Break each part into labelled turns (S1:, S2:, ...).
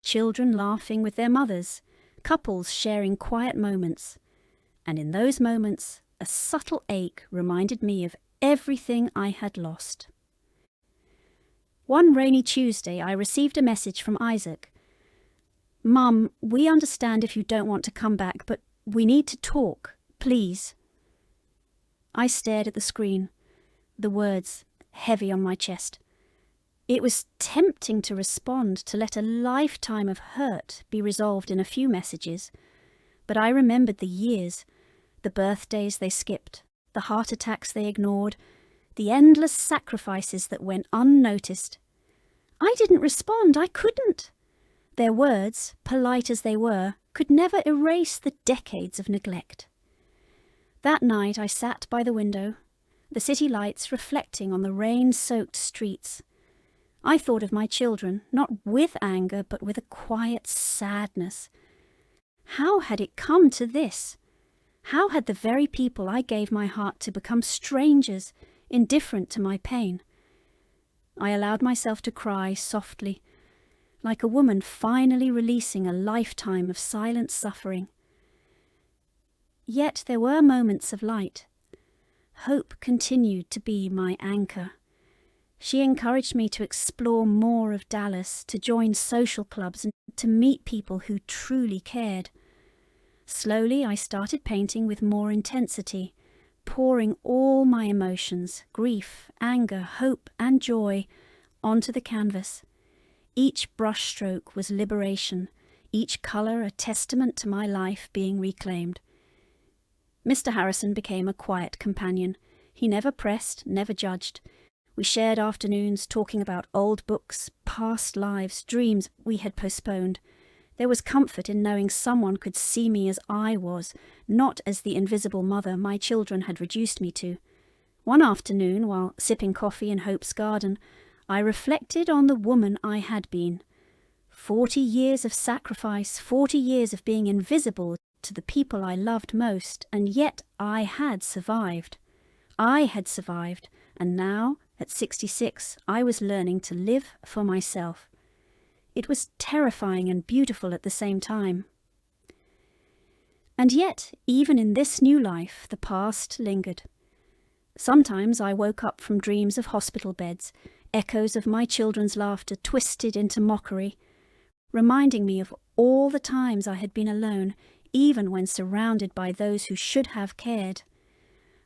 S1: children laughing with their mothers, couples sharing quiet moments. And in those moments, a subtle ache reminded me of everything I had lost. One rainy Tuesday, I received a message from Isaac. "Mum, we understand if you don't want to come back, but we need to talk, please." I stared at the screen, the words heavy on my chest. It was tempting to respond, to let a lifetime of hurt be resolved in a few messages, but I remembered the years, the birthdays they skipped, the heart attacks they ignored, the endless sacrifices that went unnoticed. I didn't respond, I couldn't. Their words, polite as they were, could never erase the decades of neglect. That night I sat by the window, the city lights reflecting on the rain-soaked streets. I thought of my children, not with anger, but with a quiet sadness. How had it come to this? How had the very people I gave my heart to become strangers, indifferent to my pain? I allowed myself to cry softly, like a woman finally releasing a lifetime of silent suffering. Yet there were moments of light. Hope continued to be my anchor. She encouraged me to explore more of Dallas, to join social clubs, and to meet people who truly cared. Slowly I started painting with more intensity, pouring all my emotions, grief, anger, hope, and joy, onto the canvas. Each brushstroke was liberation, each colour a testament to my life being reclaimed. Mr. Harrison became a quiet companion. He never pressed, never judged. We shared afternoons talking about old books, past lives, dreams we had postponed. There was comfort in knowing someone could see me as I was, not as the invisible mother my children had reduced me to. One afternoon, while sipping coffee in Hope's garden, I reflected on the woman I had been. 40 years of sacrifice, 40 years of being invisible to the people I loved most, and yet I had survived. I had survived, and now, at 66, I was learning to live for myself. It was terrifying and beautiful at the same time. And yet, even in this new life, the past lingered. Sometimes I woke up from dreams of hospital beds, echoes of my children's laughter twisted into mockery, reminding me of all the times I had been alone, even when surrounded by those who should have cared.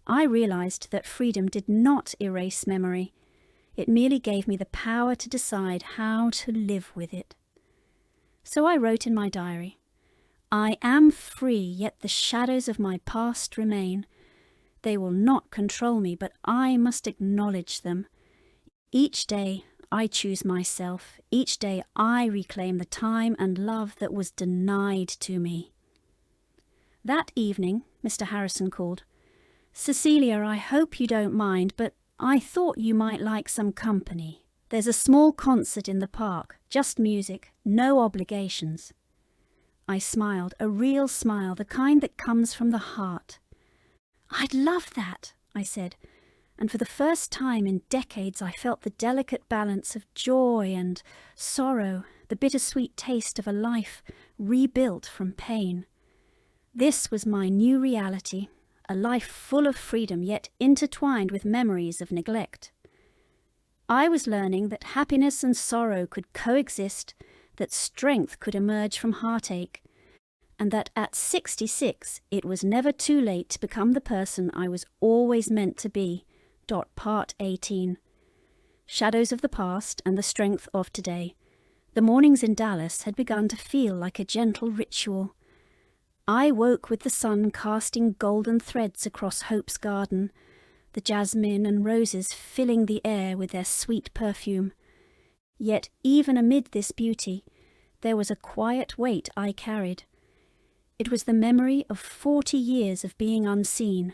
S1: I realized that freedom did not erase memory. It merely gave me the power to decide how to live with it. So I wrote in my diary, "I am free, yet the shadows of my past remain. They will not control me, but I must acknowledge them. Each day I choose myself. Each day I reclaim the time and love that was denied to me." That evening, Mr. Harrison called. "Cecilia, I hope you don't mind, but I thought you might like some company. There's a small concert in the park, just music, no obligations." I smiled, a real smile, the kind that comes from the heart. "I'd love that," I said, and for the first time in decades I felt the delicate balance of joy and sorrow, the bittersweet taste of a life rebuilt from pain. This was my new reality. A life full of freedom, yet intertwined with memories of neglect. I was learning that happiness and sorrow could coexist, that strength could emerge from heartache, and that at 66 it was never too late to become the person I was always meant to be. Part 18. Shadows of the past and the strength of today. The mornings in Dallas had begun to feel like a gentle ritual. I woke with the sun casting golden threads across Hope's garden, the jasmine and roses filling the air with their sweet perfume. Yet even amid this beauty, there was a quiet weight I carried. It was the memory of 40 years of being unseen,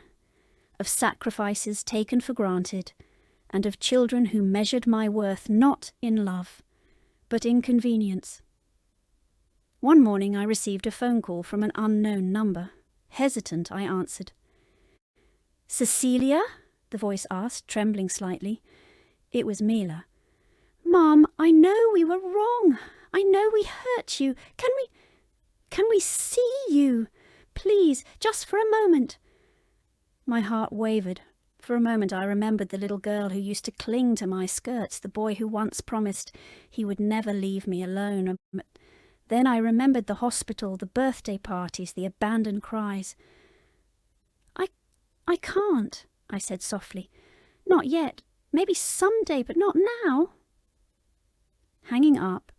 S1: of sacrifices taken for granted, and of children who measured my worth not in love, but in convenience. One morning I received a phone call from an unknown number. Hesitant, I answered. "Cecilia?" the voice asked, trembling slightly. It was Mila. "Mom, I know we were wrong. I know we hurt you. Can we see you? Please, just for a moment." My heart wavered. For a moment I remembered the little girl who used to cling to my skirts, the boy who once promised he would never leave me alone. Then I remembered the hospital, the birthday parties, the abandoned cries. I can't," I said softly. "Not yet. Maybe someday, but not now." Hanging up,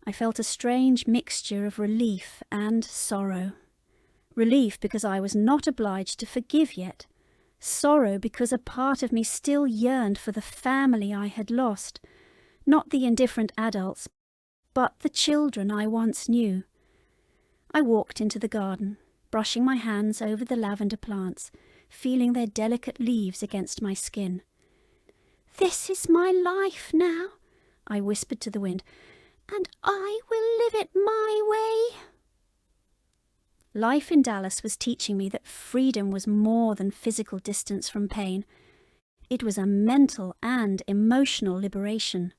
S1: I felt a strange mixture of relief and sorrow. Relief because I was not obliged to forgive yet. Sorrow because a part of me still yearned for the family I had lost, not the indifferent adults, but the children I once knew. I walked into the garden, brushing my hands over the lavender plants, feeling their delicate leaves against my skin. "This is my life now," I whispered to the wind, "and I will live it my way." Life in Dallas was teaching me that freedom was more than physical distance from pain. It was a mental and emotional liberation.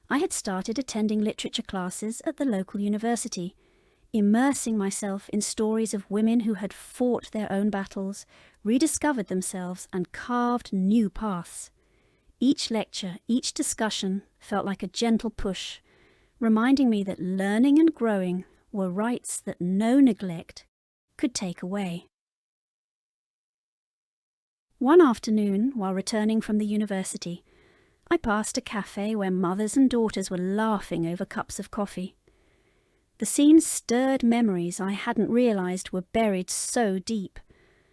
S1: I had started attending literature classes at the local university, immersing myself in stories of women who had fought their own battles, rediscovered themselves, and carved new paths. Each lecture, each discussion felt like a gentle push, reminding me that learning and growing were rights that no neglect could take away. One afternoon, while returning from the university, I passed a cafe where mothers and daughters were laughing over cups of coffee. The scene stirred memories I hadn't realized were buried so deep.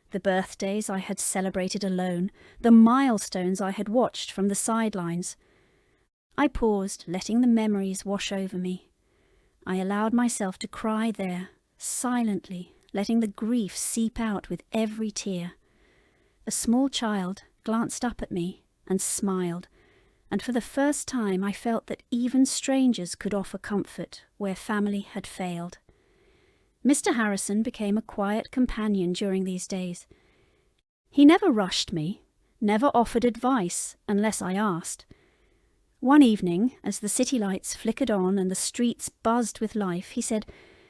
S1: The birthdays I had celebrated alone, the milestones I had watched from the sidelines. I paused, letting the memories wash over me. I allowed myself to cry there, silently, letting the grief seep out with every tear. A small child glanced up at me and smiled, and for the first time I felt that even strangers could offer comfort where family had failed. Mr. Harrison became a quiet companion during these days. He never rushed me, never offered advice unless I asked. One evening, as the city lights flickered on and the streets buzzed with life, he said,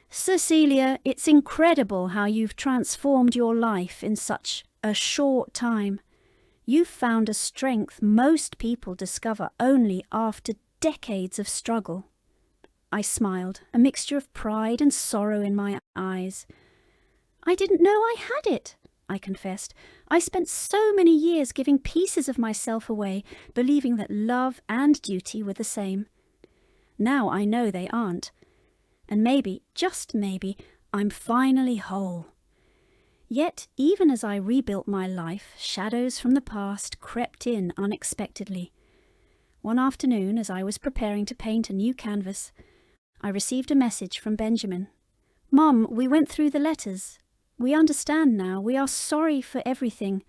S1: "Cecilia, it's incredible how you've transformed your life in such a short time. You've found a strength most people discover only after decades of struggle." I smiled, a mixture of pride and sorrow in my eyes. "I didn't know I had it," I confessed. "I spent so many years giving pieces of myself away, believing that love and duty were the same. Now I know they aren't. And maybe, just maybe, I'm finally whole." Yet, even as I rebuilt my life, shadows from the past crept in unexpectedly. One afternoon, as I was preparing to paint a new canvas, I received a message from Benjamin. "Mom, we went through the letters. We understand now. We are sorry for everything.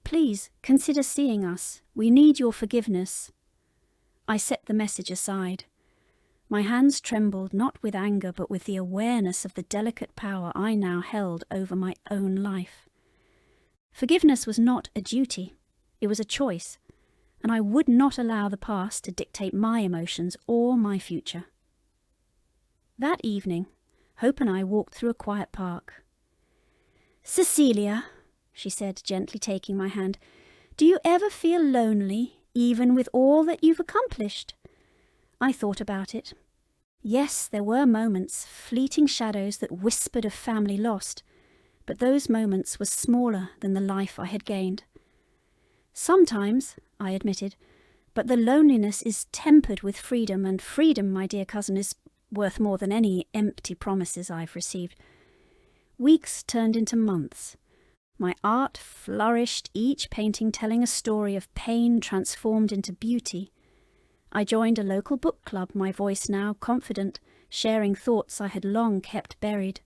S1: Please, consider seeing us. We need your forgiveness." I set the message aside. My hands trembled not with anger but with the awareness of the delicate power I now held over my own life. Forgiveness was not a duty. It was a choice, and I would not allow the past to dictate my emotions or my future. That evening, Hope and I walked through a quiet park. "Cecilia," she said, gently taking my hand, "do you ever feel lonely, even with all that you've accomplished?" I thought about it. Yes, there were moments, fleeting shadows that whispered of family lost, but those moments were smaller than the life I had gained. "Sometimes," I admitted, "but the loneliness is tempered with freedom, and freedom, my dear cousin, is worth more than any empty promises I've received." Weeks turned into months. My art flourished, each painting telling a story of pain transformed into beauty. I joined a local book club, my voice now confident, sharing thoughts I had long kept buried.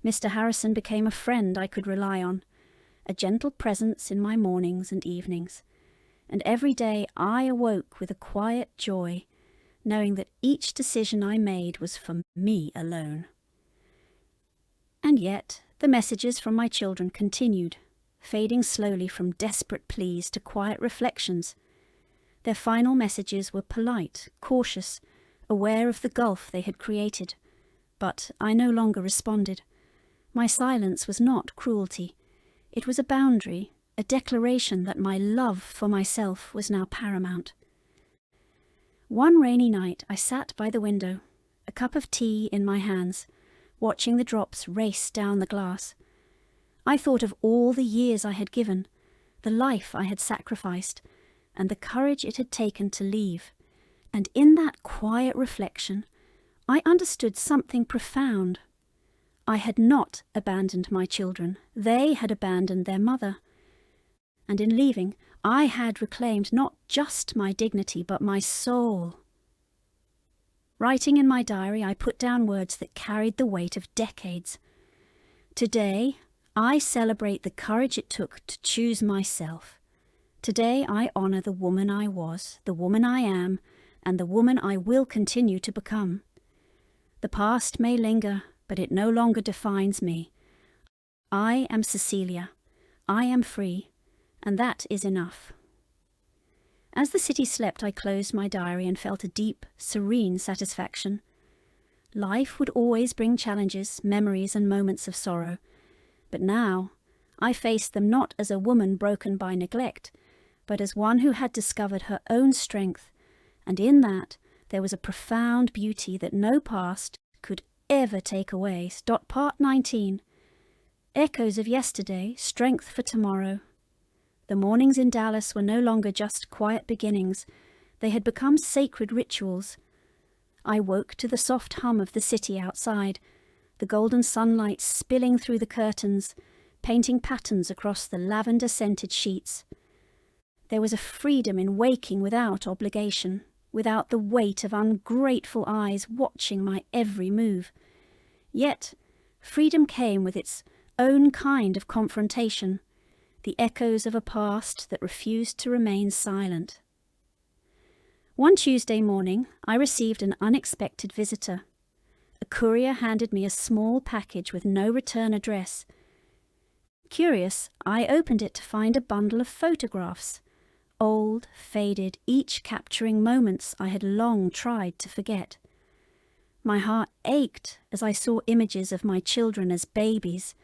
S1: Mr. Harrison became a friend I could rely on, a gentle presence in my mornings and evenings, and every day I awoke with a quiet joy, knowing that each decision I made was for me alone. And yet the messages from my children continued, fading slowly from desperate pleas to quiet reflections. Their final messages were polite, cautious, aware of the gulf they had created. But I no longer responded. My silence was not cruelty. It was a boundary, a declaration that my love for myself was now paramount. One rainy night I sat by the window, a cup of tea in my hands, watching the drops race down the glass. I thought of all the years I had given, the life I had sacrificed, and the courage it had taken to leave. And in that quiet reflection, I understood something profound. I had not abandoned my children. They had abandoned their mother. And in leaving, I had reclaimed not just my dignity, but my soul. Writing in my diary, I put down words that carried the weight of decades. Today, I celebrate the courage it took to choose myself. Today, I honour the woman I was, the woman I am, and the woman I will continue to become. The past may linger, but it no longer defines me. I am Cecilia. I am free, and that is enough. As the city slept, I closed my diary and felt a deep, serene satisfaction. Life would always bring challenges, memories, and moments of sorrow. But now, I faced them not as a woman broken by neglect, but as one who had discovered her own strength, and in that there was a profound beauty that no past could ever take away. Part 19. Echoes of yesterday, strength for tomorrow. The mornings in Dallas were no longer just quiet beginnings. They had become sacred rituals. I woke to the soft hum of the city outside, the golden sunlight spilling through the curtains, painting patterns across the lavender-scented sheets. There was a freedom in waking without obligation, without the weight of ungrateful eyes watching my every move. Yet, freedom came with its own kind of confrontation, the echoes of a past that refused to remain silent. One Tuesday morning, I received an unexpected visitor. A courier handed me a small package with no return address. Curious, I opened it to find a bundle of photographs, old, faded, each capturing moments I had long tried to forget. My heart ached as I saw images of my children as babies,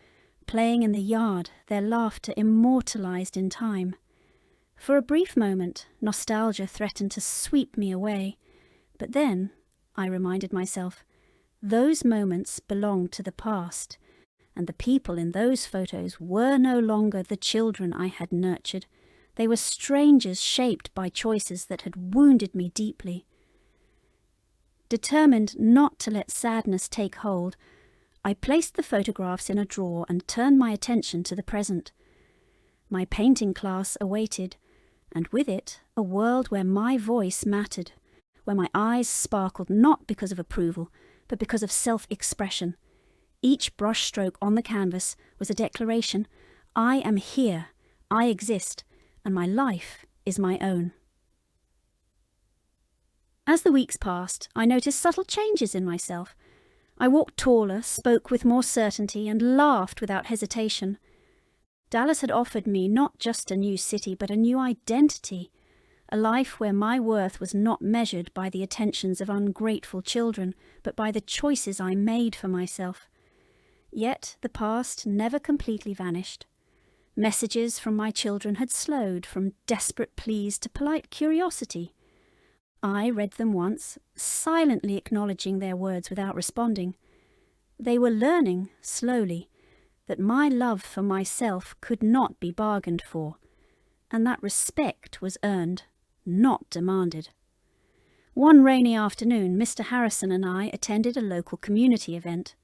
S1: playing in the yard, their laughter immortalized in time. For a brief moment, nostalgia threatened to sweep me away. But then, I reminded myself, those moments belonged to the past, and the people in those photos were no longer the children I had nurtured. They were strangers shaped by choices that had wounded me deeply. Determined not to let sadness take hold, I placed the photographs in a drawer and turned my attention to the present. My painting class awaited, and with it a world where my voice mattered, where my eyes sparkled not because of approval, but because of self-expression. Each brushstroke on the canvas was a declaration: I am here, I exist, and my life is my own. As the weeks passed, I noticed subtle changes in myself. I walked taller, spoke with more certainty, and laughed without hesitation. Dallas had offered me not just a new city, but a new identity, a life where my worth was not measured by the attentions of ungrateful children, but by the choices I made for myself. Yet the past never completely vanished. Messages from my children had slowed from desperate pleas to polite curiosity. I read them once, silently acknowledging their words without responding. They were learning, slowly, that my love for myself could not be bargained for, and that respect was earned, not demanded. One rainy afternoon, Mr. Harrison and I attended a local community event.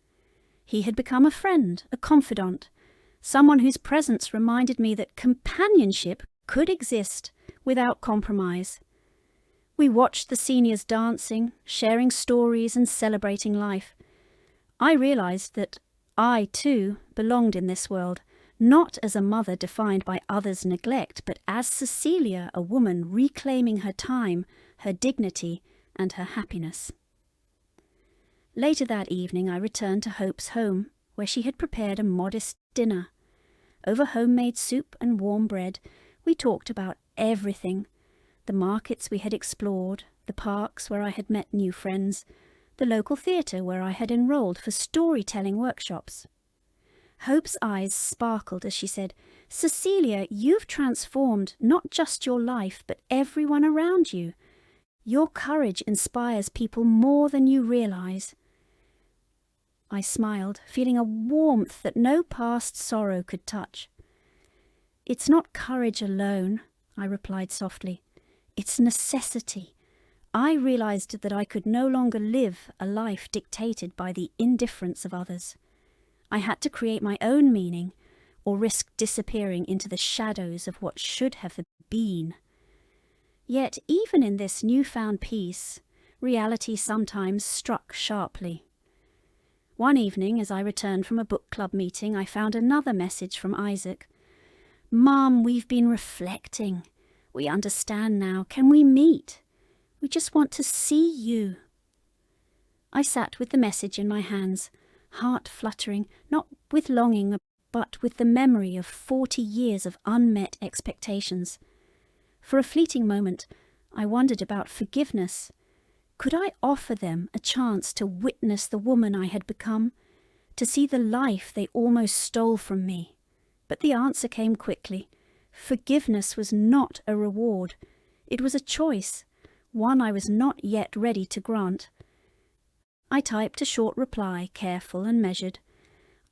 S1: He had become a friend, a confidant, someone whose presence reminded me that companionship could exist without compromise. We watched the seniors dancing, sharing stories and celebrating life. I realized that I, too, belonged in this world, not as a mother defined by others' neglect, but as Cecilia, a woman reclaiming her time, her dignity, and her happiness. Later that evening I returned to Hope's home, where she had prepared a modest dinner. Over homemade soup and warm bread, we talked about everything: the markets we had explored, the parks where I had met new friends, the local theatre where I had enrolled for storytelling workshops. Hope's eyes sparkled as she said, "Cecilia, you've transformed not just your life, but everyone around you. Your courage inspires people more than you realise." I smiled, feeling a warmth that no past sorrow could touch. "It's not courage alone," I replied softly. "It's necessity. I realised that I could no longer live a life dictated by the indifference of others. I had to create my own meaning, or risk disappearing into the shadows of what should have been. Yet even in this newfound peace, reality sometimes struck sharply. One evening, as I returned from a book club meeting, I found another message from Isaac. "Mum, we've been reflecting. We understand now. Can we meet? We just want to see you." I sat with the message in my hands, heart fluttering, not with longing, but with the memory of 40 years of unmet expectations. For a fleeting moment, I wondered about forgiveness. Could I offer them a chance to witness the woman I had become, to see the life they almost stole from me? But the answer came quickly. Forgiveness was not a reward. It was a choice, one I was not yet ready to grant. I typed a short reply, careful and measured.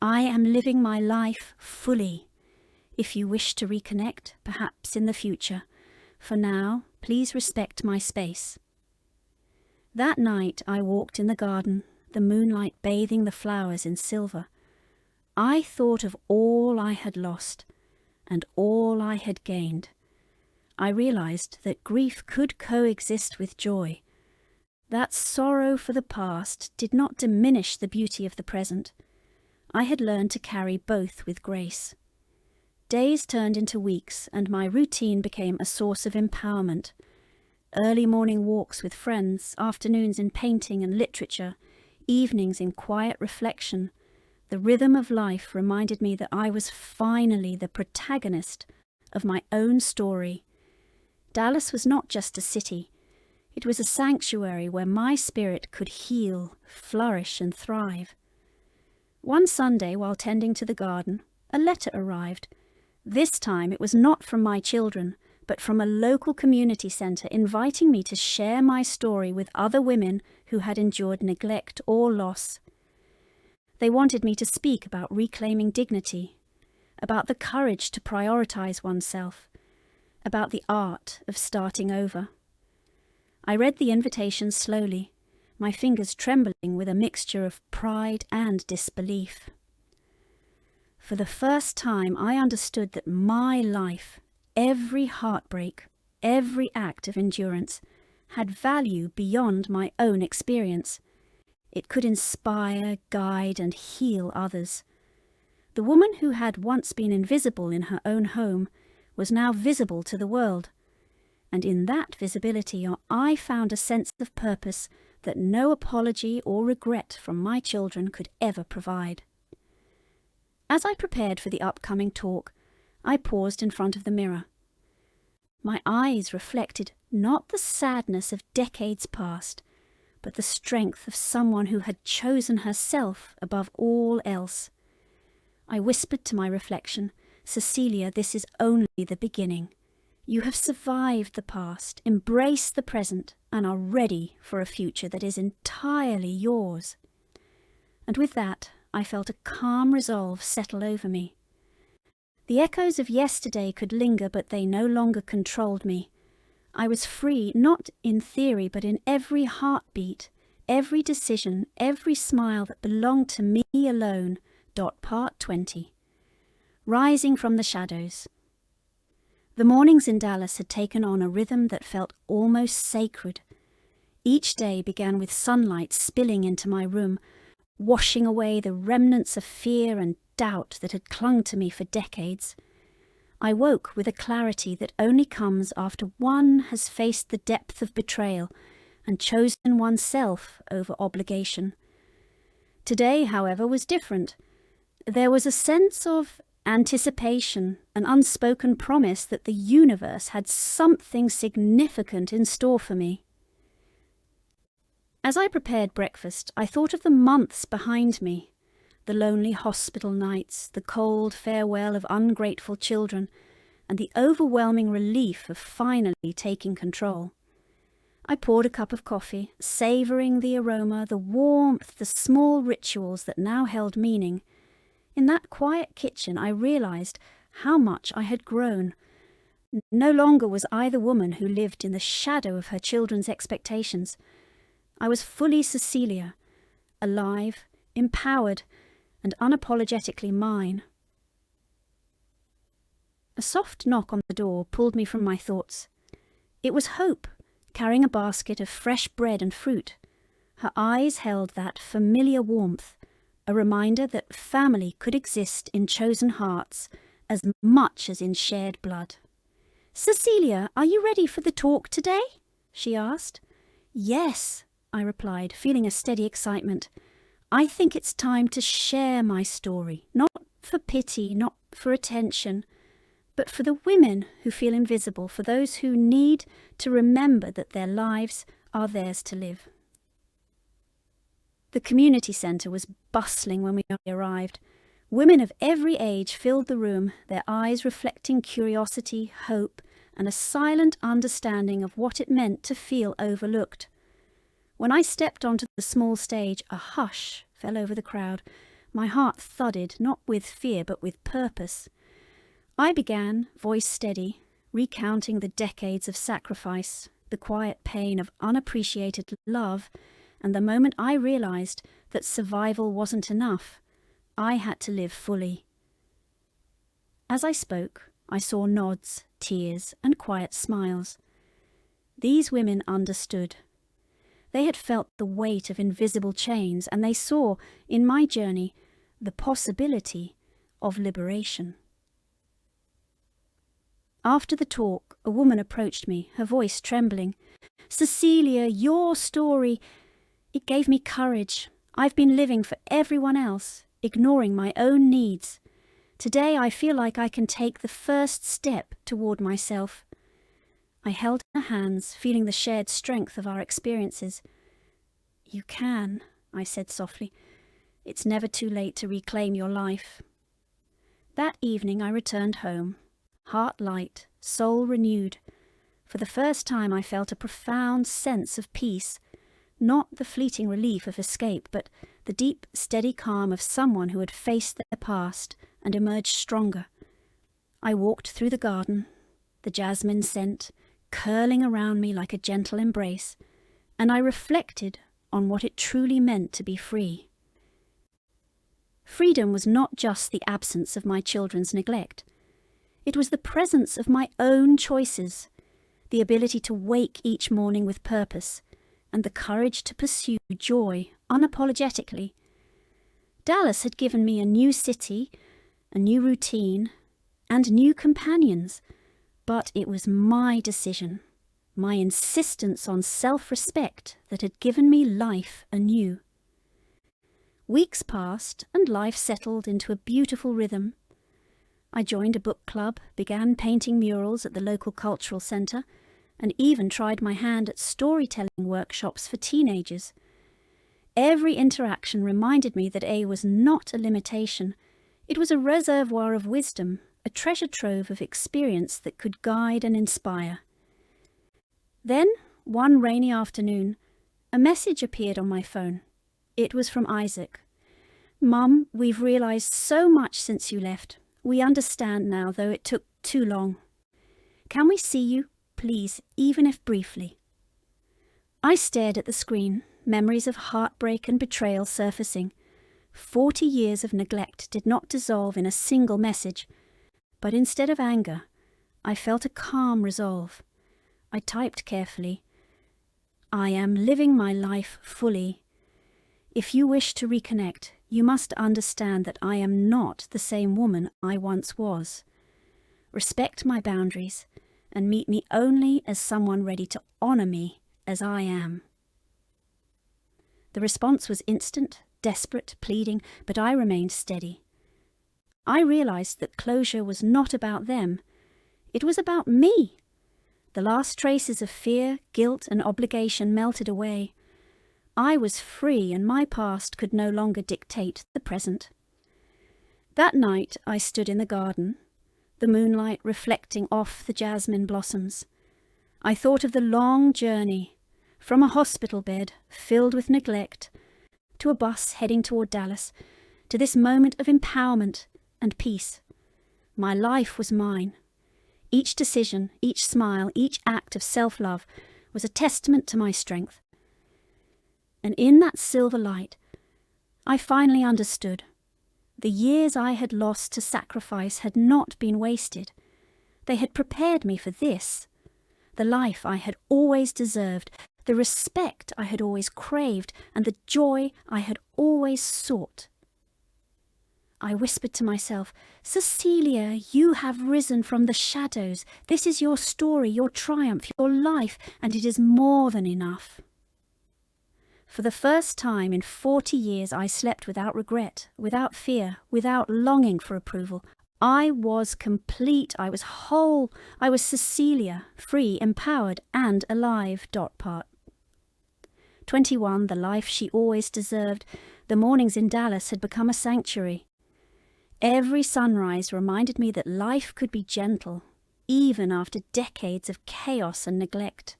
S1: "I am living my life fully. If you wish to reconnect, perhaps in the future. For now, please respect my space." That night I walked in the garden, the moonlight bathing the flowers in silver. I thought of all I had lost and all I had gained. I realized that grief could coexist with joy. That sorrow for the past did not diminish the beauty of the present. I had learned to carry both with grace. Days turned into weeks, and my routine became a source of empowerment. Early morning walks with friends, afternoons in painting and literature, evenings in quiet reflection. The rhythm of life reminded me that I was finally the protagonist of my own story. Dallas was not just a city. It was a sanctuary where my spirit could heal, flourish, and thrive. One Sunday, while tending to the garden, a letter arrived. This time it was not from my children, but from a local community centre inviting me to share my story with other women who had endured neglect or loss. They wanted me to speak about reclaiming dignity, about the courage to prioritise oneself, about the art of starting over. I read the invitation slowly, my fingers trembling with a mixture of pride and disbelief. For the first time, I understood that my life, every heartbreak, every act of endurance, had value beyond my own experience. It could inspire, guide, and heal others. The woman who had once been invisible in her own home was now visible to the world. And in that visibility I found a sense of purpose that no apology or regret from my children could ever provide. As I prepared for the upcoming talk, I paused in front of the mirror. My eyes reflected not the sadness of decades past, but the strength of someone who had chosen herself above all else. I whispered to my reflection, "Cecilia, this is only the beginning. You have survived the past, embraced the present, and are ready for a future that is entirely yours." And with that, I felt a calm resolve settle over me. The echoes of yesterday could linger, but they no longer controlled me. I was free, not in theory, but in every heartbeat, every decision, every smile that belonged to me alone. Part 20. Rising from the shadows. The mornings in Dallas had taken on a rhythm that felt almost sacred. Each day began with sunlight spilling into my room, washing away the remnants of fear and doubt that had clung to me for decades. I woke with a clarity that only comes after one has faced the depth of betrayal and chosen oneself over obligation. Today, however, was different. There was a sense of anticipation, an unspoken promise that the universe had something significant in store for me. As I prepared breakfast, I thought of the months behind me, the lonely hospital nights, the cold farewell of ungrateful children, and the overwhelming relief of finally taking control. I poured a cup of coffee, savouring the aroma, the warmth, the small rituals that now held meaning. In that quiet kitchen, I realised how much I had grown. No longer was I the woman who lived in the shadow of her children's expectations. I was fully Cecilia, alive, empowered, and unapologetically mine. A soft knock on the door pulled me from my thoughts. It was Hope, carrying a basket of fresh bread and fruit. Her eyes held that familiar warmth, a reminder that family could exist in chosen hearts as much as in shared blood. "Cecilia, are you ready for the talk today?" she asked. "Yes," I replied, feeling a steady excitement. "I think it's time to share my story, not for pity, not for attention, but for the women who feel invisible, for those who need to remember that their lives are theirs to live." The community centre was bustling when we arrived. Women of every age filled the room, their eyes reflecting curiosity, hope, and a silent understanding of what it meant to feel overlooked. When I stepped onto the small stage, a hush fell over the crowd. My heart thudded, not with fear, but with purpose. I began, voice steady, recounting the decades of sacrifice, the quiet pain of unappreciated love, and the moment I realised that survival wasn't enough. I had to live fully. As I spoke, I saw nods, tears, and quiet smiles. These women understood. They had felt the weight of invisible chains, and they saw, in my journey, the possibility of liberation. After the talk, a woman approached me, her voice trembling. "Cecilia, your story, it gave me courage. I've been living for everyone else, ignoring my own needs. Today I feel like I can take the first step toward myself." I held her hands, feeling the shared strength of our experiences. "You can," I said softly. "It's never too late to reclaim your life." That evening I returned home, heart light, soul renewed. For the first time I felt a profound sense of peace, not the fleeting relief of escape, but the deep, steady calm of someone who had faced their past and emerged stronger. I walked through the garden, the jasmine scent curling around me like a gentle embrace, and I reflected on what it truly meant to be free. Freedom was not just the absence of my children's neglect. It was the presence of my own choices, the ability to wake each morning with purpose, and the courage to pursue joy unapologetically. Dallas had given me a new city, a new routine, and new companions, but it was my decision, my insistence on self-respect that had given me life anew. Weeks passed and life settled into a beautiful rhythm. I joined a book club, began painting murals at the local cultural centre, and even tried my hand at storytelling workshops for teenagers. Every interaction reminded me that A was not a limitation. It was a reservoir of wisdom, a treasure trove of experience that could guide and inspire. Then, one rainy afternoon, a message appeared on my phone. It was from Isaac. "Mum, we've realised so much since you left. We understand now, though it took too long. Can we see you, please, even if briefly?" I stared at the screen, memories of heartbreak and betrayal surfacing. 40 years of neglect did not dissolve in a single message, but instead of anger, I felt a calm resolve. I typed carefully, "I am living my life fully. If you wish to reconnect, you must understand that I am not the same woman I once was. Respect my boundaries and meet me only as someone ready to honour me as I am." The response was instant, desperate, pleading, but I remained steady. I realised that closure was not about them. It was about me. The last traces of fear, guilt, and obligation melted away. I was free, and my past could no longer dictate the present. That night I stood in the garden, the moonlight reflecting off the jasmine blossoms. I thought of the long journey from a hospital bed filled with neglect to a bus heading toward Dallas, to this moment of empowerment and peace. My life was mine. Each decision, each smile, each act of self-love was a testament to my strength. And in that silver light, I finally understood. The years I had lost to sacrifice had not been wasted. They had prepared me for this, the life I had always deserved, the respect I had always craved, and the joy I had always sought. I whispered to myself, "Cecilia, you have risen from the shadows. This is your story, your triumph, your life, and it is more than enough." For the first time in 40 years, I slept without regret, without fear, without longing for approval. I was complete, I was whole, I was Cecilia, free, empowered, and alive. 21, the life she always deserved. The mornings in Dallas had become a sanctuary. Every sunrise reminded me that life could be gentle, even after decades of chaos and neglect.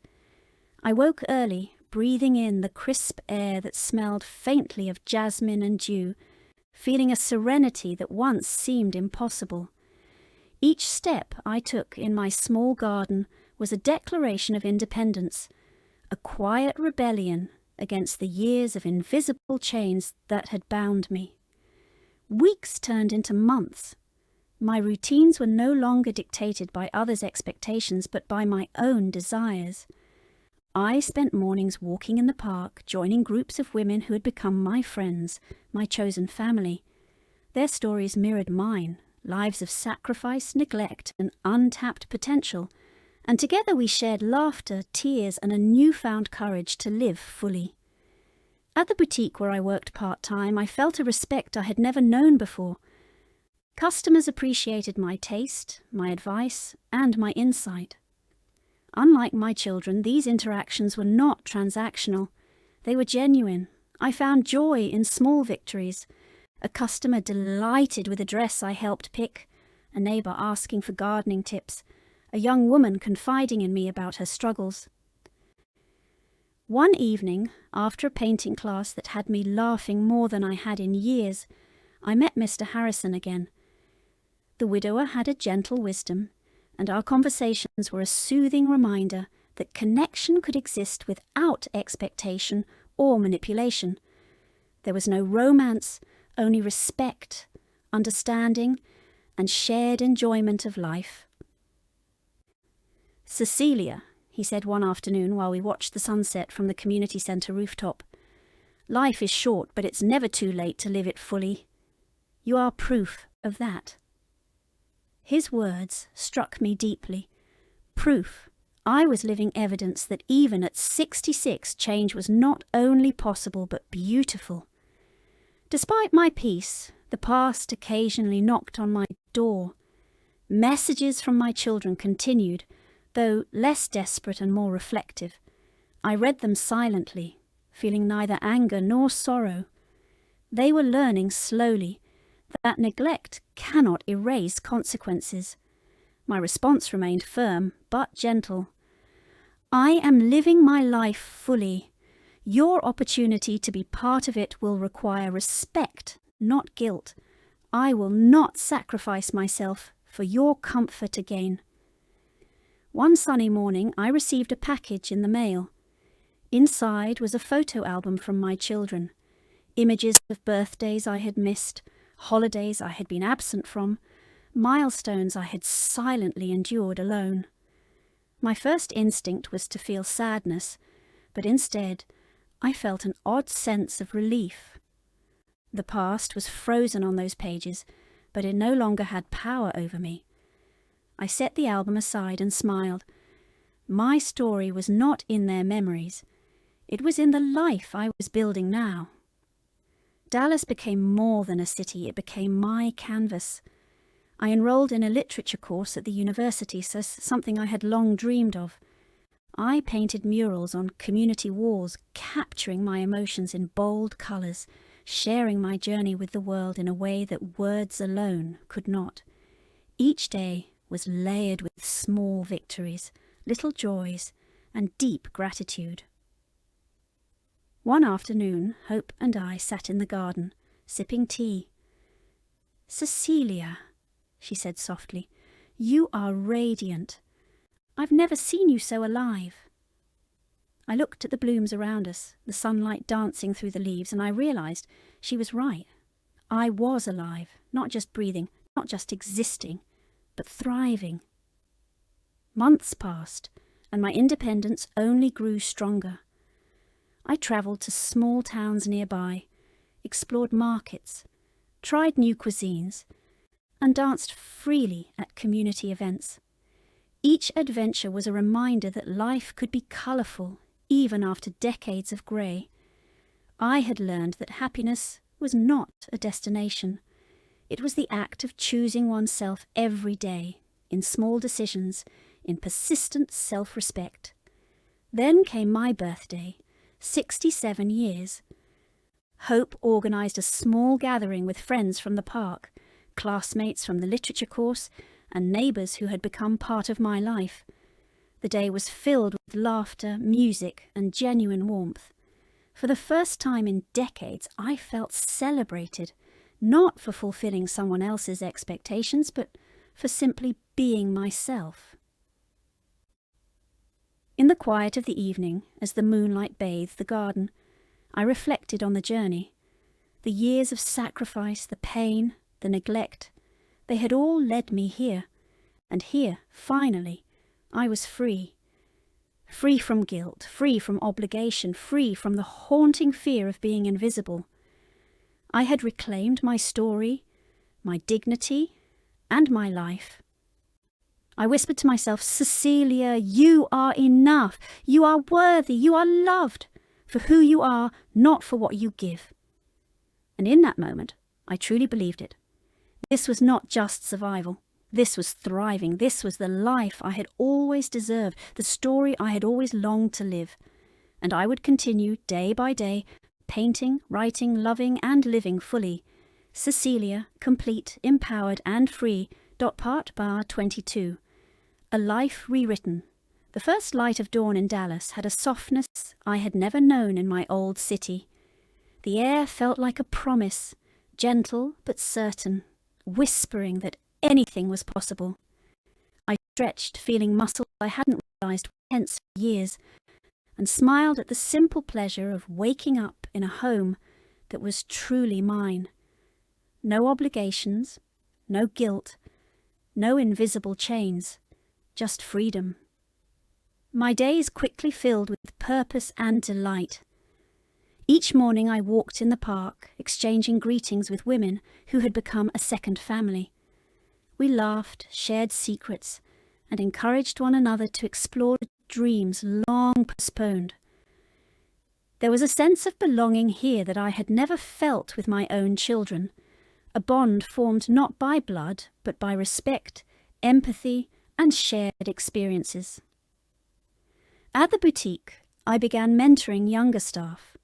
S1: I woke early, breathing in the crisp air that smelled faintly of jasmine and dew, feeling a serenity that once seemed impossible. Each step I took in my small garden was a declaration of independence, a quiet rebellion against the years of invisible chains that had bound me. Weeks turned into months. My routines were no longer dictated by others' expectations, but by my own desires. I spent mornings walking in the park, joining groups of women who had become my friends, my chosen family. Their stories mirrored mine, lives of sacrifice, neglect, and untapped potential, and together we shared laughter, tears, and a newfound courage to live fully. At the boutique where I worked part-time, I felt a respect I had never known before. Customers appreciated my taste, my advice, and my insight. Unlike my children, these interactions were not transactional. They were genuine. I found joy in small victories. A customer delighted with a dress I helped pick, a neighbour asking for gardening tips, a young woman confiding in me about her struggles. One evening, after a painting class that had me laughing more than I had in years, I met Mr. Harrison again. The widower had a gentle wisdom, and our conversations were a soothing reminder that connection could exist without expectation or manipulation. There was no romance, only respect, understanding, and shared enjoyment of life. "Cecilia," he said one afternoon while we watched the sunset from the community centre rooftop, "life is short, but it's never too late to live it fully. You are proof of that." His words struck me deeply. Proof. I was living evidence that even at 66, change was not only possible but beautiful. Despite my peace, the past occasionally knocked on my door. Messages from my children continued, though less desperate and more reflective. I read them silently, feeling neither anger nor sorrow. They were learning slowly that neglect cannot erase consequences. My response remained firm but gentle. "I am living my life fully. Your opportunity to be part of it will require respect, not guilt. I will not sacrifice myself for your comfort again." One sunny morning, I received a package in the mail. Inside was a photo album from my children, images of birthdays I had missed, holidays I had been absent from, milestones I had silently endured alone. My first instinct was to feel sadness, but instead I felt an odd sense of relief. The past was frozen on those pages, but it no longer had power over me. I set the album aside and smiled. My story was not in their memories. It was in the life I was building now. Dallas became more than a city. It became my canvas. I enrolled in a literature course at the university, something I had long dreamed of. I painted murals on community walls, capturing my emotions in bold colours, sharing my journey with the world in a way that words alone could not. Each day was layered with small victories, little joys, and deep gratitude. One afternoon, Hope and I sat in the garden, sipping tea. "Cecilia," she said softly, "you are radiant. I've never seen you so alive." I looked at the blooms around us, the sunlight dancing through the leaves, and I realised she was right. I was alive, not just breathing, not just existing, but thriving. Months passed, and my independence only grew stronger. I travelled to small towns nearby, explored markets, tried new cuisines, and danced freely at community events. Each adventure was a reminder that life could be colourful, even after decades of grey. I had learned that happiness was not a destination. It was the act of choosing oneself every day, in small decisions, in persistent self-respect. Then came my birthday, 67 years. Hope organised a small gathering with friends from the park, classmates from the literature course, and neighbours who had become part of my life. The day was filled with laughter, music, and genuine warmth. For the first time in decades, I felt celebrated, not for fulfilling someone else's expectations, but for simply being myself. In the quiet of the evening, as the moonlight bathed the garden, I reflected on the journey. The years of sacrifice, the pain, the neglect, they had all led me here. And here, finally, I was free. Free from guilt, free from obligation, free from the haunting fear of being invisible. I had reclaimed my story, my dignity, and my life. I whispered to myself, "Cecilia, you are enough. You are worthy. You are loved for who you are, not for what you give." And in that moment, I truly believed it. This was not just survival. This was thriving. This was the life I had always deserved, the story I had always longed to live. And I would continue day by day, painting, writing, loving, and living fully. Cecilia, complete, empowered, and free. Part bar 22. A life rewritten. The first light of dawn in Dallas had a softness I had never known in my old city. The air felt like a promise, gentle but certain, whispering that anything was possible. I stretched, feeling muscles I hadn't realised were tense for years, and smiled at the simple pleasure of waking up in a home that was truly mine. No obligations, no guilt, no invisible chains, just freedom. My days quickly filled with purpose and delight. Each morning I walked in the park, exchanging greetings with women who had become a second family. We laughed, shared secrets, and encouraged one another to explore dreams long postponed. There was a sense of belonging here that I had never felt with my own children, a bond formed not by blood, but by respect, empathy, and shared experiences. At the boutique, I began mentoring younger staff,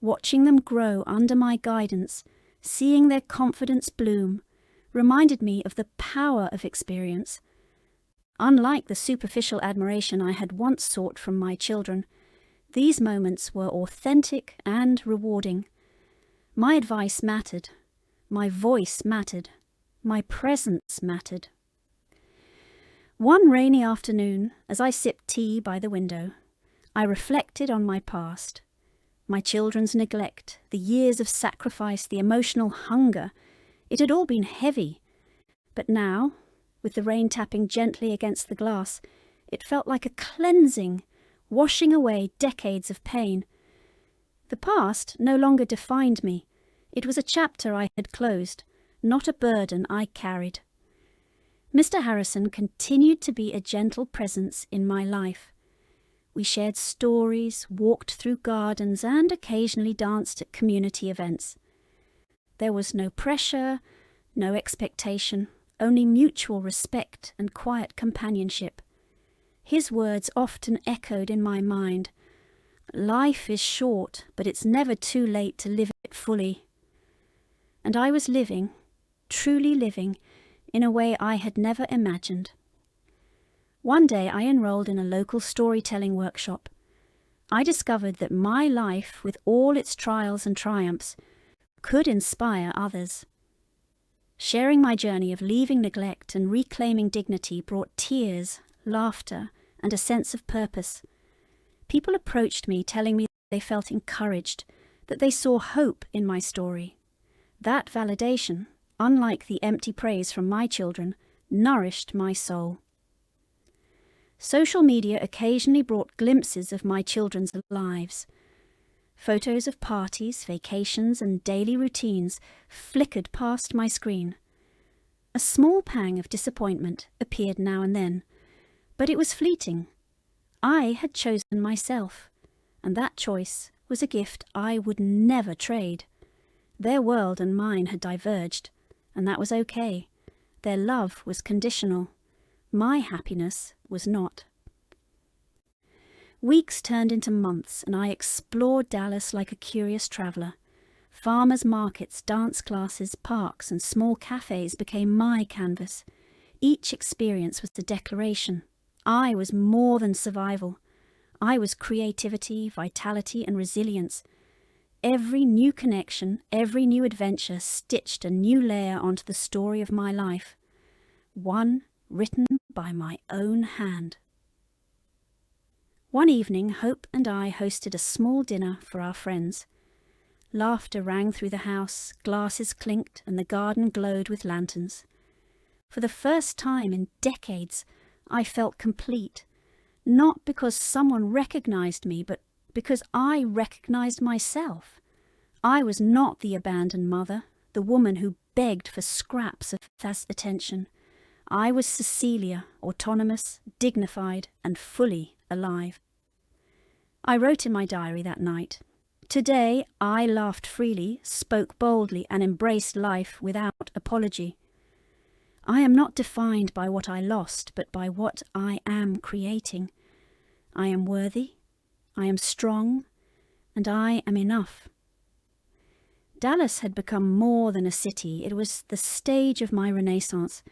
S1: watching them grow under my guidance, seeing their confidence bloom, reminded me of the power of experience. Unlike the superficial admiration I had once sought from my children, these moments were authentic and rewarding. My advice mattered. My voice mattered. My presence mattered. One rainy afternoon, as I sipped tea by the window, I reflected on my past, my children's neglect, the years of sacrifice, the emotional hunger. It had all been heavy, but now, with the rain tapping gently against the glass, it felt like a cleansing, washing away decades of pain. The past no longer defined me. It was a chapter I had closed, not a burden I carried. Mr. Harrison continued to be a gentle presence in my life. We shared stories, walked through gardens, and occasionally danced at community events. There was no pressure, no expectation, only mutual respect and quiet companionship. His words often echoed in my mind. Life is short, but it's never too late to live it fully. And I was living, truly living, in a way I had never imagined. One day I enrolled in a local storytelling workshop. I discovered that my life, with all its trials and triumphs, could inspire others. Sharing my journey of leaving neglect and reclaiming dignity brought tears, laughter, and a sense of purpose. People approached me telling me they felt encouraged, that they saw hope in my story. That validation, unlike the empty praise from my children, nourished my soul. Social media occasionally brought glimpses of my children's lives. Photos of parties, vacations, and daily routines flickered past my screen. A small pang of disappointment appeared now and then, but it was fleeting. I had chosen myself, and that choice was a gift I would never trade. Their world and mine had diverged, and that was okay. Their love was conditional. My happiness was not. Weeks turned into months, and I explored Dallas like a curious traveller. Farmers' markets, dance classes, parks, and small cafes became my canvas. Each experience was a declaration. I was more than survival. I was creativity, vitality, and resilience. Every new connection, every new adventure stitched a new layer onto the story of my life. One written by my own hand. One evening, Hope and I hosted a small dinner for our friends. Laughter rang through the house, glasses clinked, and the garden glowed with lanterns. For the first time in decades, I felt complete, not because someone recognized me, but because I recognized myself. I was not the abandoned mother, the woman who begged for scraps of attention. I was Cecilia, autonomous, dignified, and fully alive. I wrote in my diary that night, "Today I laughed freely, spoke boldly, and embraced life without apology. I am not defined by what I lost, but by what I am creating. I am worthy, I am strong, and I am enough." Dallas had become more than a city. It was the stage of my renaissance.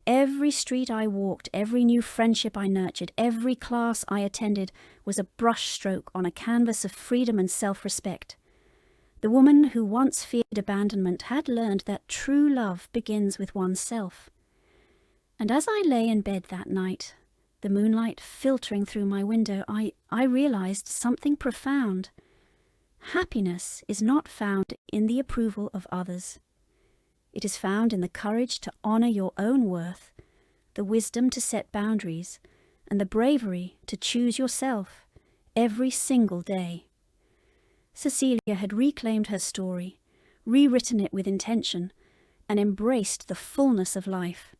S1: Every street I walked, every new friendship I nurtured, every class I attended was a brushstroke on a canvas of freedom and self-respect. The woman who once feared abandonment had learned that true love begins with oneself. And as I lay in bed that night, the moonlight filtering through my window, I realized something profound. Happiness is not found in the approval of others. It is found in the courage to honor your own worth, the wisdom to set boundaries, and the bravery to choose yourself every single day. Cecilia had reclaimed her story, rewritten it with intention, and embraced the fullness of life.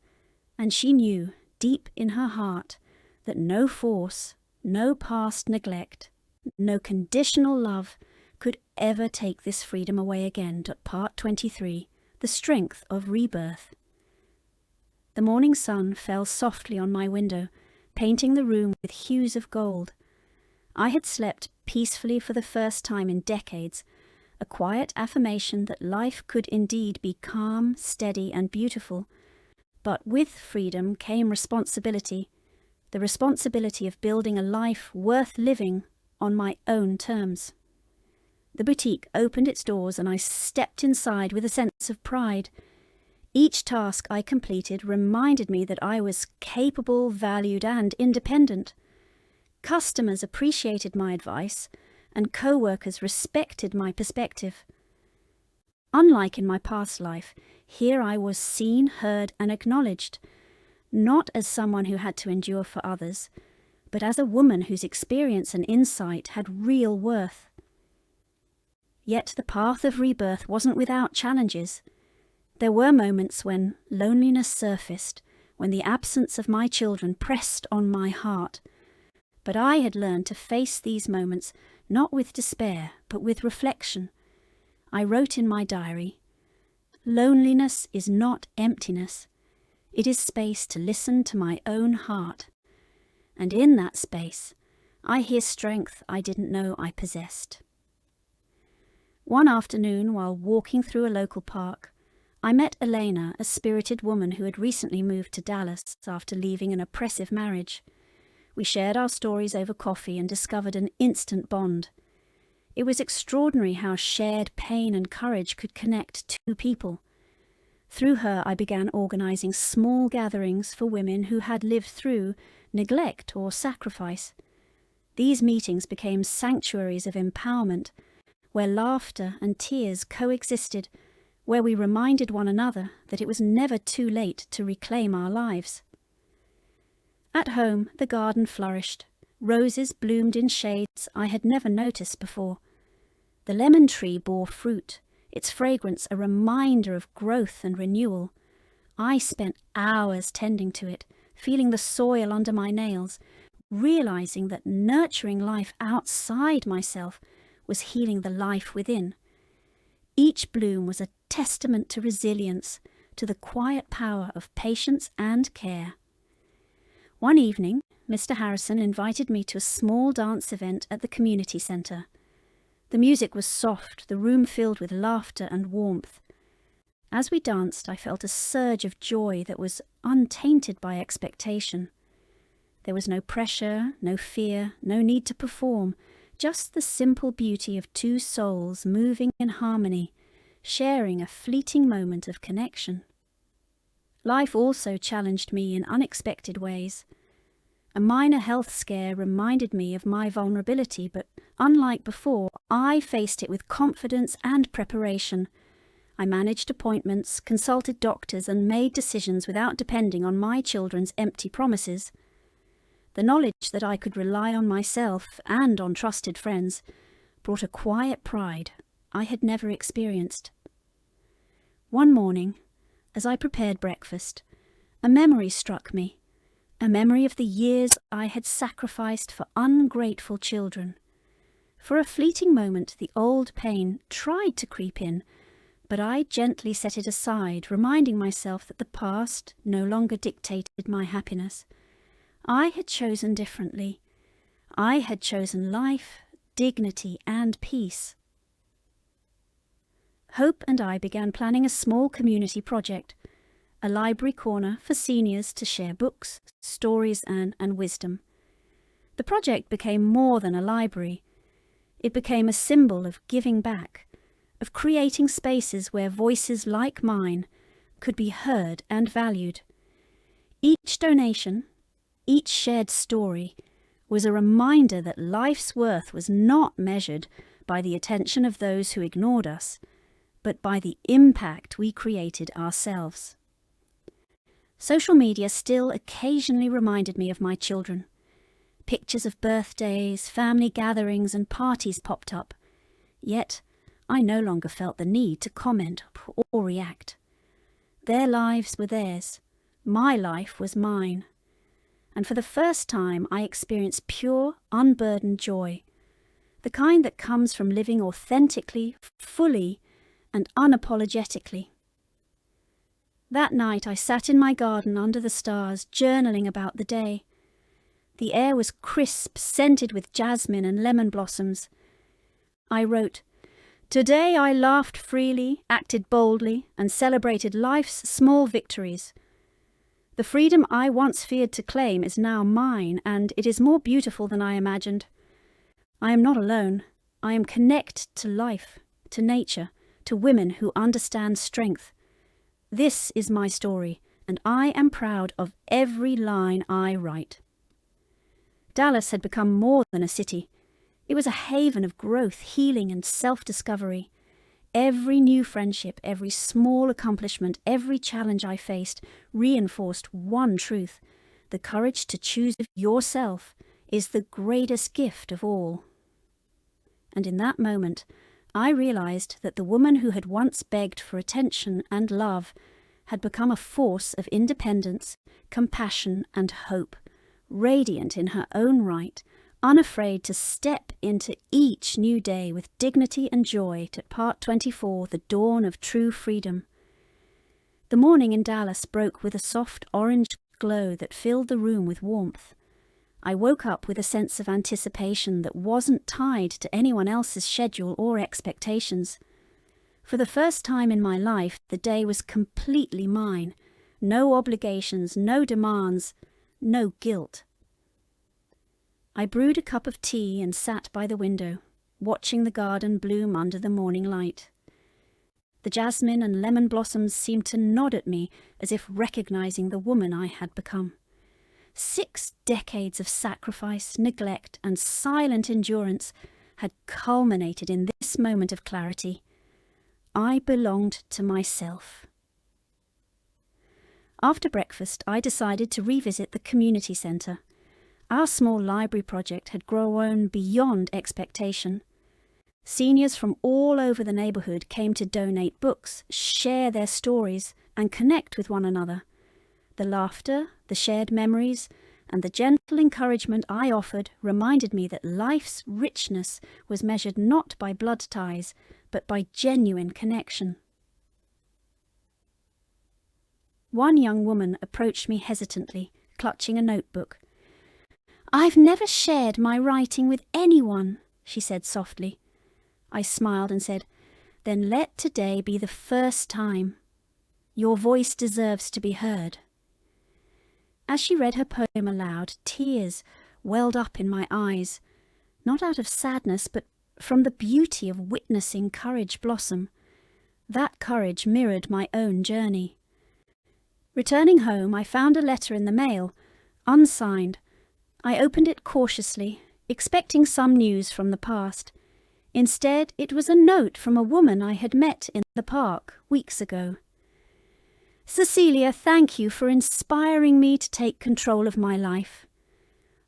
S1: And she knew, deep in her heart, that no force, no past neglect, no conditional love could ever take this freedom away again. Part 23. The strength of rebirth. The morning sun fell softly on my window, painting the room with hues of gold. I had slept peacefully for the first time in decades, a quiet affirmation that life could indeed be calm, steady, and beautiful. But with freedom came responsibility, the responsibility of building a life worth living on my own terms. The boutique opened its doors and I stepped inside with a sense of pride. Each task I completed reminded me that I was capable, valued, and independent. Customers appreciated my advice, and co-workers respected my perspective. Unlike in my past life, here I was seen, heard, and acknowledged, not as someone who had to endure for others, but as a woman whose experience and insight had real worth. Yet the path of rebirth wasn't without challenges. There were moments when loneliness surfaced, when the absence of my children pressed on my heart. But I had learned to face these moments not with despair, but with reflection. I wrote in my diary, "Loneliness is not emptiness. It is space to listen to my own heart." and in that space, I hear strength I didn't know I possessed. One afternoon, while walking through a local park, I met Elena, a spirited woman who had recently moved to Dallas after leaving an oppressive marriage. We shared our stories over coffee and discovered an instant bond. It was extraordinary how shared pain and courage could connect two people. Through her, I began organising small gatherings for women who had lived through neglect or sacrifice. These meetings became sanctuaries of empowerment, where laughter and tears coexisted, where we reminded one another that it was never too late to reclaim our lives. At home, the garden flourished. Roses bloomed in shades I had never noticed before. The lemon tree bore fruit, its fragrance a reminder of growth and renewal. I spent hours tending to it, feeling the soil under my nails, realizing that nurturing life outside myself was healing the life within. Each bloom was a testament to resilience, to the quiet power of patience and care. One evening, Mr. Harrison invited me to a small dance event at the community centre. The music was soft, the room filled with laughter and warmth. As we danced, I felt a surge of joy that was untainted by expectation. There was no pressure, no fear, no need to perform, just the simple beauty of two souls moving in harmony, sharing a fleeting moment of connection. Life also challenged me in unexpected ways. A minor health scare reminded me of my vulnerability, but unlike before, I faced it with confidence and preparation. I managed appointments, consulted doctors, and made decisions without depending on my children's empty promises. The knowledge that I could rely on myself and on trusted friends brought a quiet pride I had never experienced. One morning, as I prepared breakfast, a memory struck me, a memory of the years I had sacrificed for ungrateful children. For a fleeting moment, the old pain tried to creep in, but I gently set it aside, reminding myself that the past no longer dictated my happiness. I had chosen differently. I had chosen life, dignity, and peace. Hope and I began planning a small community project, a library corner for seniors to share books, stories, and wisdom. The project became more than a library. It became a symbol of giving back, of creating spaces where voices like mine could be heard and valued. Each donation, each shared story, was a reminder that life's worth was not measured by the attention of those who ignored us, but by the impact we created ourselves. Social media still occasionally reminded me of my children. Pictures of birthdays, family gatherings, and parties popped up. Yet, I no longer felt the need to comment or react. Their lives were theirs. My life was mine. And for the first time, I experienced pure, unburdened joy, the kind that comes from living authentically, fully, and unapologetically. That night I sat in my garden under the stars, journaling about the day. The air was crisp, scented with jasmine and lemon blossoms. I wrote, "Today I laughed freely, acted boldly, and celebrated life's small victories. The freedom I once feared to claim is now mine, and it is more beautiful than I imagined. I am not alone. I am connected to life, to nature, to women who understand strength. This is my story, and I am proud of every line I write." Dallas had become more than a city. It was a haven of growth, healing, and self-discovery. Every new friendship, every small accomplishment, every challenge I faced reinforced one truth: the courage to choose yourself is the greatest gift of all. And in that moment, I realized that the woman who had once begged for attention and love had become a force of independence, compassion, and hope, radiant in her own right, unafraid to step into each new day with dignity and joy. To Part 24, The Dawn of True Freedom. The morning in Dallas broke with a soft orange glow that filled the room with warmth. I woke up with a sense of anticipation that wasn't tied to anyone else's schedule or expectations. For the first time in my life, the day was completely mine. No obligations, no demands, no guilt. I brewed a cup of tea and sat by the window, watching the garden bloom under the morning light. The jasmine and lemon blossoms seemed to nod at me as if recognizing the woman I had become. 6 decades of sacrifice, neglect, and silent endurance had culminated in this moment of clarity. I belonged to myself. After breakfast, I decided to revisit the community centre. Our small library project had grown beyond expectation. Seniors from all over the neighbourhood came to donate books, share their stories, and connect with one another. The laughter, the shared memories, and the gentle encouragement I offered reminded me that life's richness was measured not by blood ties, but by genuine connection. One young woman approached me hesitantly, clutching a notebook. "I've never shared my writing with anyone," she said softly. I smiled and said, "Then let today be the first time. Your voice deserves to be heard." As she read her poem aloud, tears welled up in my eyes, not out of sadness, but from the beauty of witnessing courage blossom. That courage mirrored my own journey. Returning home, I found a letter in the mail, unsigned. I opened it cautiously, expecting some news from the past. Instead, it was a note from a woman I had met in the park weeks ago. "Cecilia, thank you for inspiring me to take control of my life.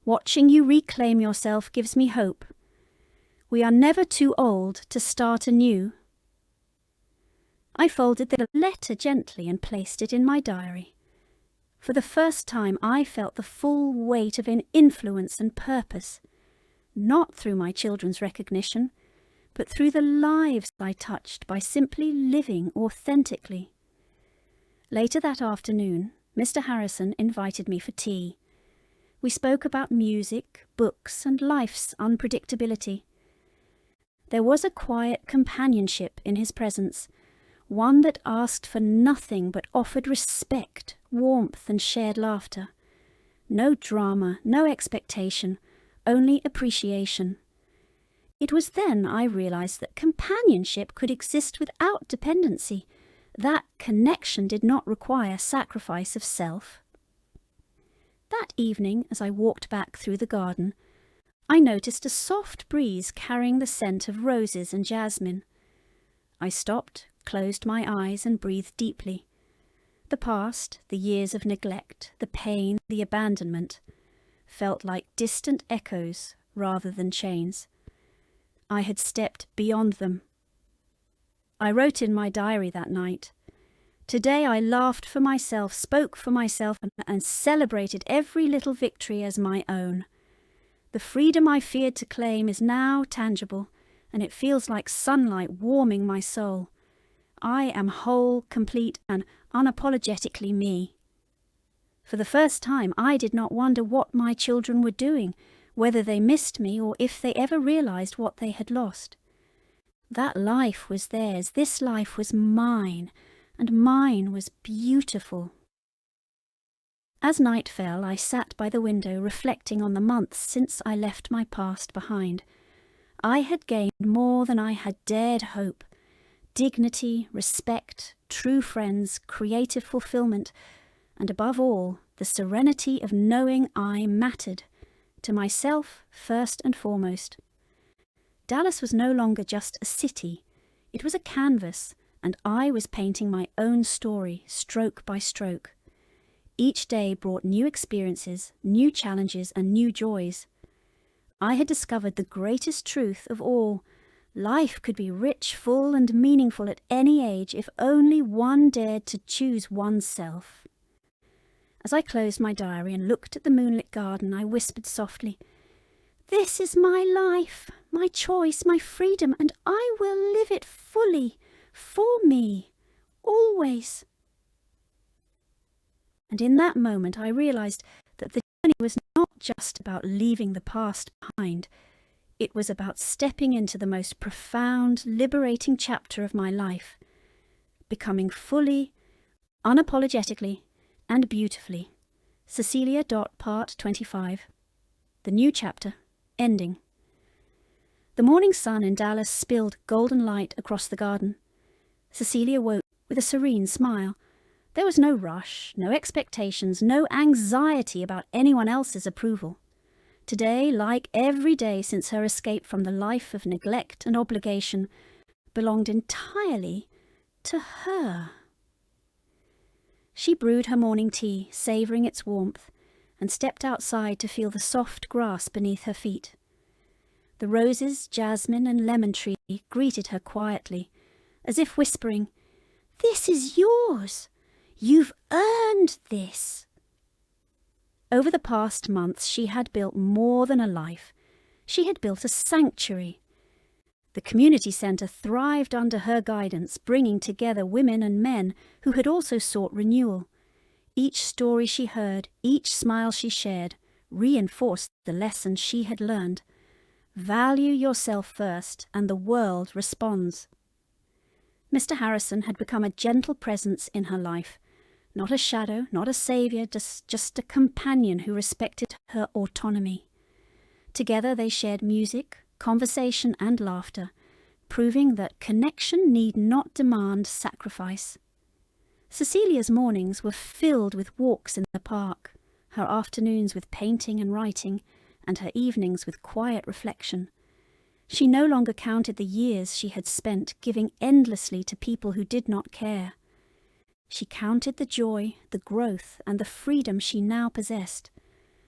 S1: Watching you reclaim yourself gives me hope. We are never too old to start anew." I folded the letter gently and placed it in my diary. For the first time, I felt the full weight of an influence and purpose, not through my children's recognition, but through the lives I touched by simply living authentically. Later that afternoon, Mr. Harrison invited me for tea. We spoke about music, books, and life's unpredictability. There was a quiet companionship in his presence, one that asked for nothing but offered respect, warmth, and shared laughter. No drama, no expectation, only appreciation. It was then I realized that companionship could exist without dependency. That connection did not require sacrifice of self. That evening, as I walked back through the garden, I noticed a soft breeze carrying the scent of roses and jasmine. I stopped, closed my eyes, and breathed deeply. The past, the years of neglect, the pain, the abandonment, felt like distant echoes rather than chains. I had stepped beyond them. I wrote in my diary that night. Today I laughed for myself, spoke for myself, and celebrated every little victory as my own. The freedom I feared to claim is now tangible, and it feels like sunlight warming my soul. I am whole, complete, and unapologetically me. For the first time, I did not wonder what my children were doing, whether they missed me or if they ever realized what they had lost. That life was theirs, this life was mine, and mine was beautiful. As night fell, I sat by the window reflecting on the months since I left my past behind. I had gained more than I had dared hope. Dignity, respect, true friends, creative fulfillment, and above all, the serenity of knowing I mattered, to myself first and foremost. Dallas was no longer just a city, it was a canvas, and I was painting my own story, stroke by stroke. Each day brought new experiences, new challenges, and new joys. I had discovered the greatest truth of all. Life could be rich, full, and meaningful at any age if only one dared to choose oneself. As I closed my diary and looked at the moonlit garden, I whispered softly, "This is my life, my choice, my freedom, and I will live it fully, for me, always." And in that moment I realized that the journey was not just about leaving the past behind. It was about stepping into the most profound, liberating chapter of my life, becoming fully, unapologetically, and beautifully. Cecilia. Part 25. The new chapter, ending. The morning sun in Dallas spilled golden light across the garden. Cecilia woke with a serene smile. There was no rush, no expectations, no anxiety about anyone else's approval. Today, like every day since her escape from the life of neglect and obligation, belonged entirely to her. She brewed her morning tea, savouring its warmth, and stepped outside to feel the soft grass beneath her feet. The roses, jasmine, and lemon tree greeted her quietly, as if whispering, "This is yours. You've earned this." Over the past months, she had built more than a life. She had built a sanctuary. The community centre thrived under her guidance, bringing together women and men who had also sought renewal. Each story she heard, each smile she shared, reinforced the lesson she had learned. Value yourself first, and the world responds. Mr. Harrison had become a gentle presence in her life. Not a shadow, not a saviour, just a companion who respected her autonomy. Together they shared music, conversation and laughter, proving that connection need not demand sacrifice. Cecilia's mornings were filled with walks in the park, her afternoons with painting and writing, and her evenings with quiet reflection. She no longer counted the years she had spent giving endlessly to people who did not care. She counted the joy, the growth, and the freedom she now possessed.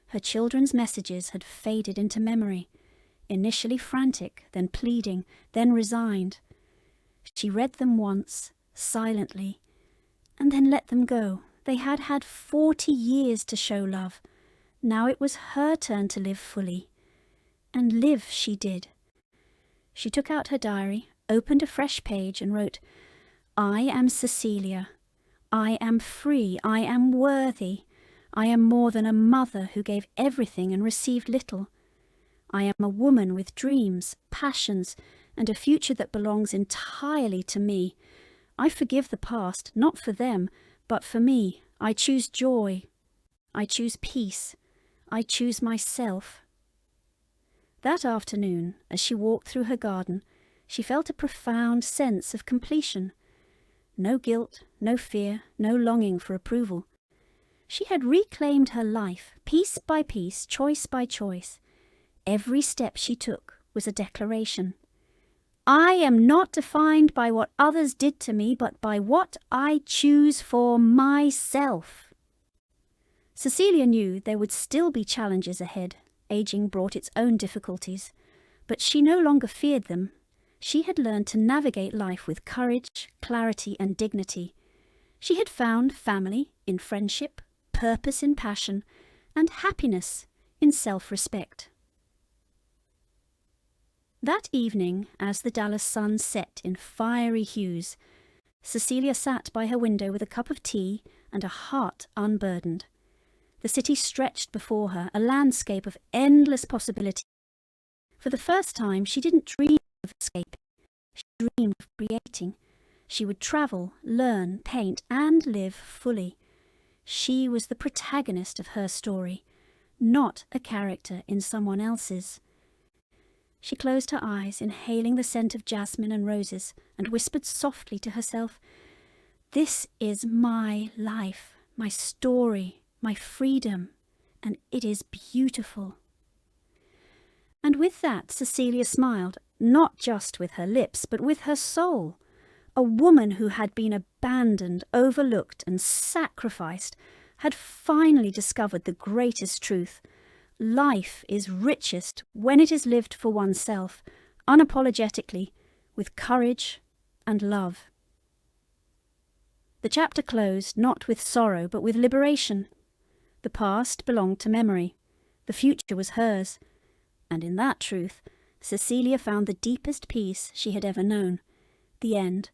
S1: Her children's messages had faded into memory, initially frantic, then pleading, then resigned. She read them once, silently, and then let them go. They had had 40 years to show love. Now it was her turn to live fully. And live she did. She took out her diary, opened a fresh page, and wrote, "I am Cecilia. I am free. I am worthy. I am more than a mother who gave everything and received little. I am a woman with dreams, passions, and a future that belongs entirely to me. I forgive the past, not for them, but for me. I choose joy. I choose peace. I choose myself." That afternoon, as she walked through her garden, she felt a profound sense of completion. No guilt, no fear, no longing for approval. She had reclaimed her life, piece by piece, choice by choice. Every step she took was a declaration. "I am not defined by what others did to me, but by what I choose for myself." Cecilia knew there would still be challenges ahead. Aging brought its own difficulties, but she no longer feared them. She had learned to navigate life with courage, clarity, and dignity. She had found family in friendship, purpose in passion, and happiness in self-respect. That evening, as the Dallas sun set in fiery hues, Cecilia sat by her window with a cup of tea and a heart unburdened. The city stretched before her, a landscape of endless possibility. For the first time, she didn't dream of escaping. She dreamed of creating. She would travel, learn, paint, and live fully. She was the protagonist of her story, not a character in someone else's. She closed her eyes, inhaling the scent of jasmine and roses, and whispered softly to herself, "This is my life, my story, my freedom, and it is beautiful." And with that, Cecilia smiled, not just with her lips, but with her soul. A woman who had been abandoned, overlooked, and sacrificed had finally discovered the greatest truth. Life is richest when it is lived for oneself, unapologetically, with courage and love. The chapter closed not with sorrow, but with liberation. The past belonged to memory. The future was hers. And in that truth, Cecilia found the deepest peace she had ever known. The end